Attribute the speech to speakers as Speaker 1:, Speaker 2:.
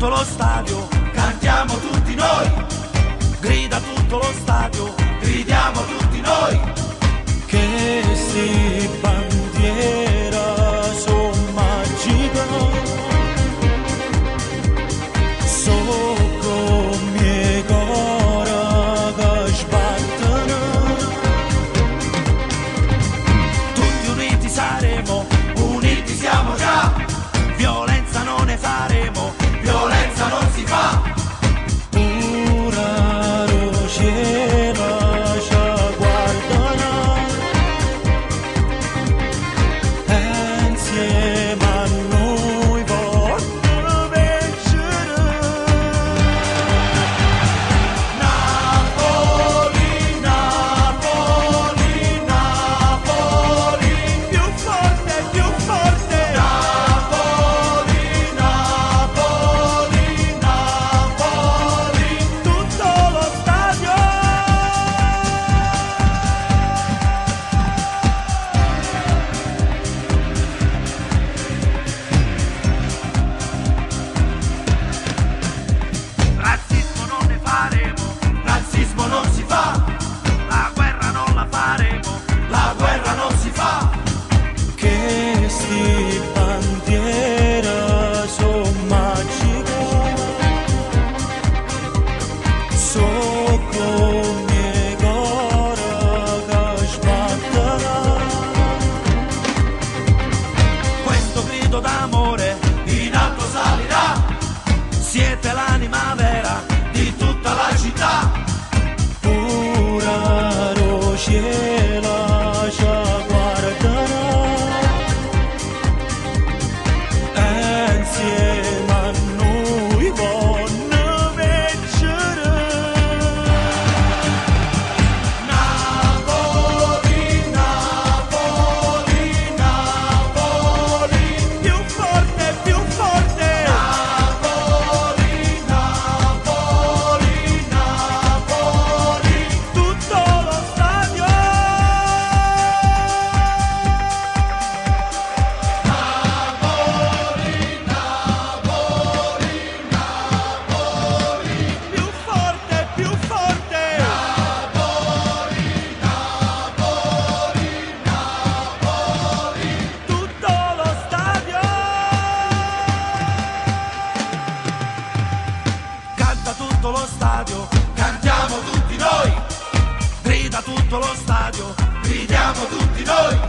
Speaker 1: tutto lo stadio,
Speaker 2: cantiamo tutti noi,
Speaker 1: grida tutto lo stadio,
Speaker 2: gridiamo tutti noi,
Speaker 1: che sti bandiera son magica, so come cora che sbattono, tutti uniti saremo,
Speaker 2: uniti siamo già,
Speaker 1: violenza non ne faremo,
Speaker 2: violenza non si fa,
Speaker 1: pura rociera ci guardano, e insieme a noi vogliono vincere.
Speaker 2: Napoli, Napoli, Napoli,
Speaker 1: Più forte, più forte,
Speaker 2: Napoli, Napoli, Napoli,
Speaker 1: tutto lo stadio. Razzismo non ne faremo,
Speaker 2: razzismo non si fa,
Speaker 1: la guerra non la faremo,
Speaker 2: la guerra non si fa,
Speaker 1: che sti bandiera son magiche, so come cora che sbattono, questo grido d'amore
Speaker 2: in alto salirà,
Speaker 1: siete l'anima vera,
Speaker 2: di tutta la città,
Speaker 1: pura rociera ci guardano, e insieme a noi vogliono vincere.
Speaker 2: Napoli, Napoli, Napoli,
Speaker 1: Più forte, più forte,
Speaker 2: Napoli, Napoli, Napoli,
Speaker 1: tutto lo stadio. Più forte, più forte, tutto lo stadio. Canta tutto lo stadio,
Speaker 2: cantiamo tutti noi,
Speaker 1: grida tutto lo stadio,
Speaker 2: gridiamo tutti noi,